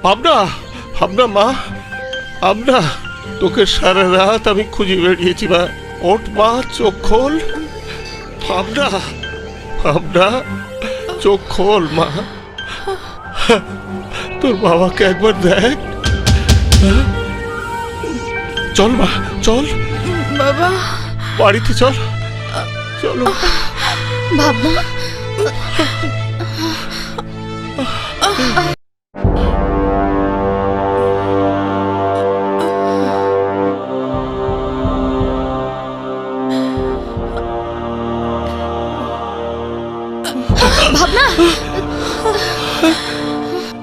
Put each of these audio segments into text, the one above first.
ভাবনা, ভাবনা মা, ভাবনা, তোকে সারা রাত আমি খুঁজে বেরিয়েছি মা। ওঠ মা, চোখ খোল। ভাবনা, ভাবনা, চোখ খোল মা। তোর বাবাকে একবার দেখ। চল মা, চল বাবা, বাড়িতে চল, চলো। বাবা, ভাবনা,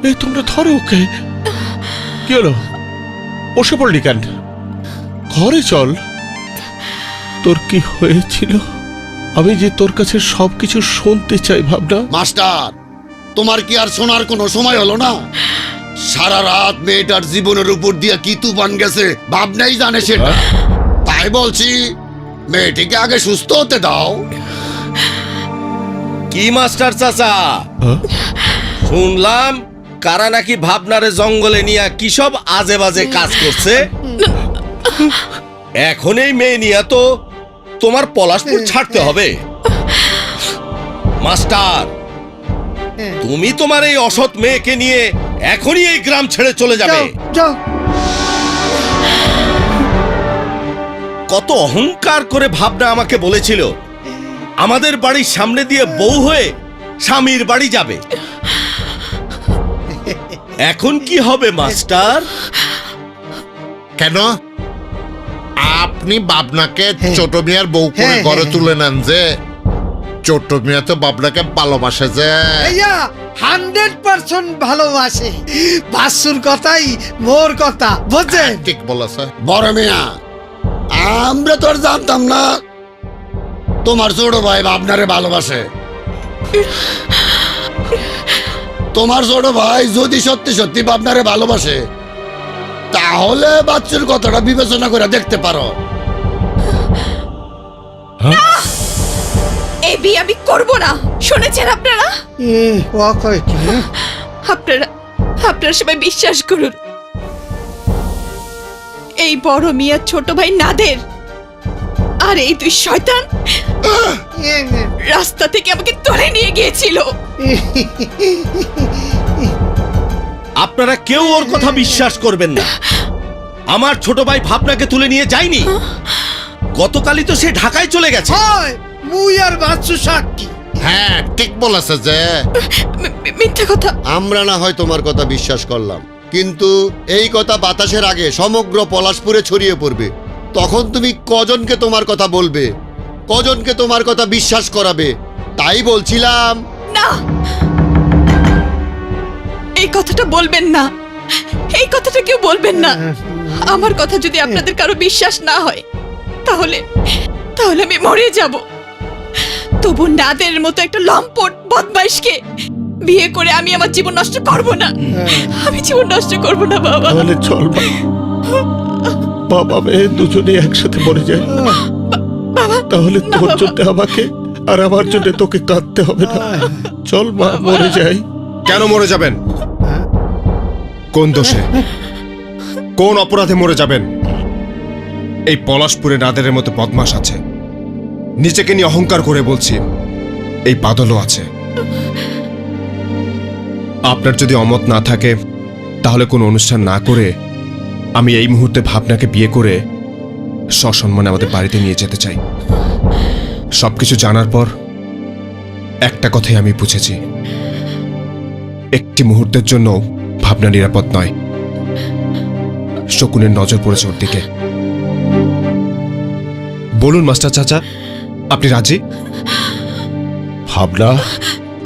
এই তোমরা ধরো ওকে। কি হলো, বসে পড়লি কেন? ঘরে চল। তোর কি হয়েছিল আমি যে তোর কাছে সবকিছু শুনতে চাই ভাবনা। মাস্টার, তোমার কি আর শোনার কোনো সময় হলো না? সারা রাত মেয়েটার জীবনের উপর দিয়ে কি তুফান গেছে ভাবনাই জানে সেটা। তাই বলছি, মেয়েটিকে আগে সুস্থ হতে দাও। কি মাস্টার চাচা, শুনলাম কারা নাকি ভাবনারে জঙ্গলে নিয়ে কি সব আজে বাজে কাজ করছে। এখন এই মেয়ে নিয়ে তো তোমার পলাশপুর ছাড়তে হবে। মাস্টার, তুমি তোমার এই অসৎ মেয়েকে নিয়ে এখনই এই গ্রাম ছেড়ে চলে যাবে। কত অহংকার করে ভাবনা আমাকে বলেছিল আমাদের বাড়ির সামনে দিয়ে বউ হয়ে স্বামীর বাড়ি যাবে। এখন কি হবে মাস্টার? কেন আপনি বাবনাকে ছোট মিয়ার বউ করে ঘরে তুলে নেন যে? ছোট মিয়া তো বাবনাকে ভালোবাসে যে। 100% ভালোবাসে। বাসুর কথাই মোর কথা, বুঝছেন? ঠিক বলেছে। বড় মিয়া, আমরা তো আর জানতাম না তোমার ছোট ভাই ভাবনারে ভালোবাসে। তোমার ছোট ভাই যদি সত্যি সত্যি ভাবনারে ভালোবাসে, তাহলে বাচ্চার কথাটা বিবেচনা করে দেখতে পারো। এই বিয়ে আমি করবো না। শুনেছেন আপনারা? আপনারা সবাই বিশ্বাস করুন, এই বড় মিয়া ছোট ভাই নাদের আর এই দুই শয়তান রাস্তা থেকে আমাকে তুলে নিয়ে গিয়েছিল। আপনারা কেউ ওর কথা বিশ্বাস করবেন না। আমার ছোট ভাই ভাবনাকে তুলে নিয়ে যায়নি। গতকালই তো সে ঢাকায় চলে গেছে। মুই আর বাচ্চু সাক্ষী। হ্যাঁ ঠিক বলেছে যে। মিথ্যা কথা। আমরা না হয় তোমার কথা বিশ্বাস করলাম, কিন্তু এই কথা বাতাসের আগে সমগ্র পলাশপুরে ছড়িয়ে পড়বে। তখন তুমি কজনকে তোমার কথা বলবে, কজনকে তোমার কথা বিশ্বাস করাবে? তাই বলছিলাম। না, এই কথাটা বলবেন না। এই কথাটা কেউ বলবেন না। আমার কথা যদি আপনাদের কারো বিশ্বাস না হয়, তাহলে আমি মরে যাব। তবু নাদের মতো একটা লম্পট বদমাইশকে বিয়ে করে আমি আমার জীবন নষ্ট করব না। আমি জীবন নষ্ট করব না বাবা। তাহলে চল বাবা মেয়ে দুজনে একসাথে মরে যায়। তাহলে তোর জন্য আমাকে আর আমার জন্য তোকে কাঁদতে হবে না। চল মা, মরে যাই। কেন মরে যাবেন? কোন দোষে, কোন অপরাধে মরে যাবেন? এই পলাশপুরে নাদেরের মতো বদমাশ আছে। নিজেকে নিয়ে অহংকার করে বলছি, এই বাদলও আছে। আপনার যদি অমত না থাকে, তাহলে কোনো অনুষ্ঠান না করে আমি এই মুহূর্তে ভাবনাকে বিয়ে করে সসম্মানে আমাদের বাড়িতে নিয়ে যেতে চাই। সবকিছু জানার পর একটা কথাই আমি বুঝেছি, একটি মুহূর্তের জন্য ভাবনা নিরাপদ নয়। শকুনের নজর পড়েছে ওর দিকে। বলুন মাস্টার চাচা, আপনি রাজি? ভাবনা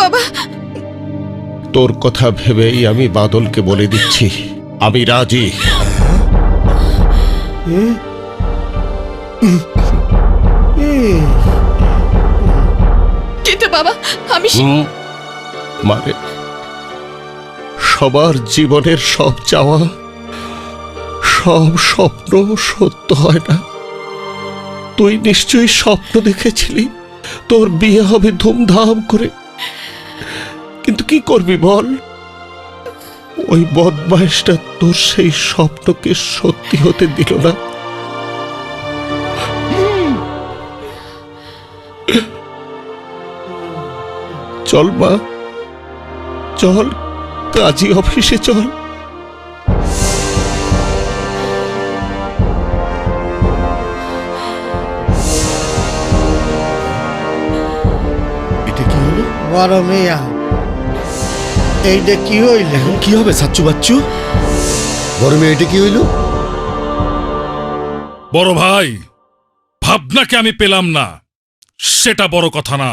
বাবা, তোর কথা ভেবেই আমি বাদলকে বলে দিচ্ছি আমি রাজি। কিন্তু বাবা, আমি মানে সবার জীবনের সব চাওয়া, সব স্বপ্ন সত্য হয় না। তুই নিশ্চয়ই স্বপ্ন দেখেছিলি তোর বিয়ে হবে ধুমধাম করে, কিন্তু কি করবি বল? ওই বদমাইশটা তোর সেই স্বপ্নকে সত্যি হতে দিল না। চল মা, চল কাজী অফিসে চল। এটা কি হলো? বড় মেয়া এইটা কি হইল? এখন কি হবে সাচ্চু বাচ্চু? বড় মেয়ে এটা কি হইল? বড় ভাই, ভাবনাকে আমি পেলাম না, সেটা বড় কথা না।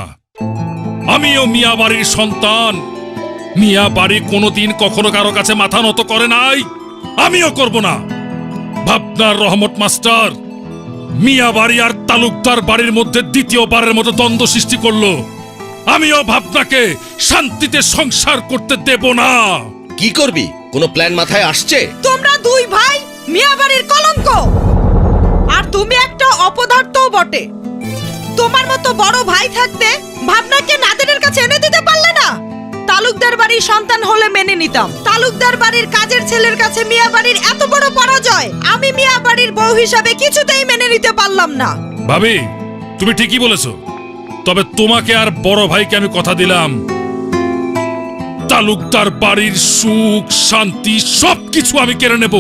আমিও মিয়া বাড়ির সন্তান। মিয়া বাড়ি কোনোদিন কখনো কারো কাছে মাথা নত করে নাই, আমিও করব না। ভাবনার রহমত মাস্টার মিয়া বাড়ি আর তালুকদার বাড়ির মধ্যে দ্বিতীয়বারের মতো দ্বন্দ্ব সৃষ্টি করলো। আমিও ভাবনাকে শান্তিতে সংসার করতে দেব না। কি করবি? কোনো প্ল্যান মাথায় আসছে? তোমরা দুই ভাই মিয়া বাড়ির কলঙ্ক, আর তুমি একটা অপদার্থও বটে। তোমার মতো বড় ভাই থাকতে ভাবনাকে নাদেরের কাছে এনে দিতে পারলে না? তালুকদার বাড়ির সন্তান হলে মেনে নিতাম। তালুকদার বাড়ির কাজের ছেলের কাছে মিয়া বাড়ির এত বড় পরাজয় আমি মিয়া বাড়ির বউ হিসাবে কিছুতেই মেনে নিতে পারলাম না। ভাবি, তুমি ঠিকই বলেছো। তবে তোমাকে আর বড় ভাইকে আমি কথা দিলাম, তালুকদার বাড়ির সুখ শান্তি সবকিছু আমি কেড়ে নেব।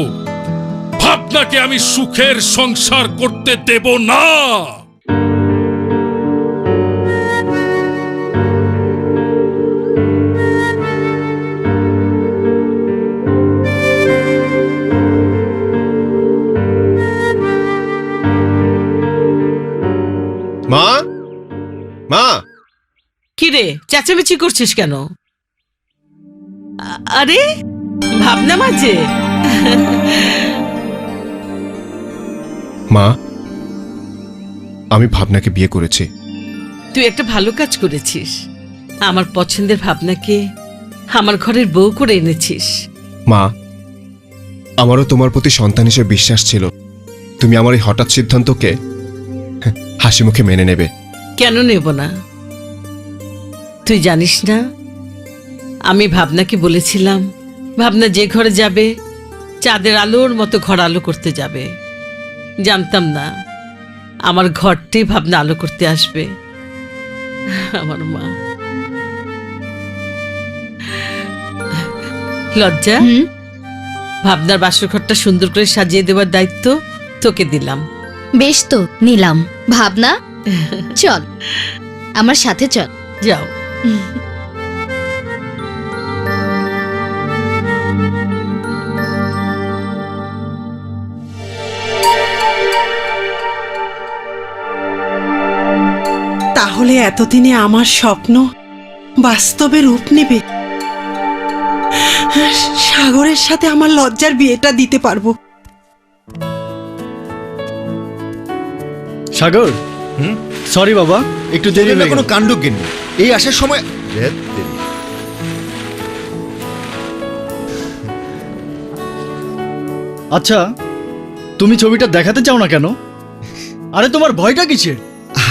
ভাবনাকে আমি সুখের সংসার করতে দেব না। মা, মা, কিরে চেঁচামেচি করছিস কেন? আরে ভাবনা মাঝে। মা, আমি ভাবনাকে বিয়ে করেছি। তুই একটা ভালো কাজ করেছিস। আমার পছন্দের ভাবনাকে আমার ঘরের বউ করে এনেছিস। মা, আমারও তোমার প্রতি সন্তান হিসেবে বিশ্বাস ছিল তুমি আমার এই হঠাৎ সিদ্ধান্তকে হাসি মুখে মেনে নেবে। কেন নেব না? তুই জানিস না, আমি ভাবনাকে বলেছিলাম ভাবনা যে ঘরে যাবে চাঁদের আলোর মতো ঘর আলো করতে যাবে। জানতাম না আমার ঘরটি ভাবনা আলো করতে আসবে। আমার মা। লজ্জা, ভাবনার বাসর ঘরটা সুন্দর করে সাজিয়ে দেওয়ার দায়িত্ব তোকে দিলাম। বেশ তো, নিলাম। ভাবনা চল আমার সাথে চল। যাও। তাহলে এতদিনে আমার স্বপ্ন বাস্তবে রূপ নেবে। সাগরের সাথে আমার লজ্জার বিয়েটা দিতে পারবো। সাগর, সরি বাবা, একটু দেরি হয়ে গেল। কোনো কাণ্ড গেনি এই আসার সময়। আচ্ছা, তুমি ছবিটা দেখাতে চাও না কেন? আরে তোমার ভয়টা কিসের?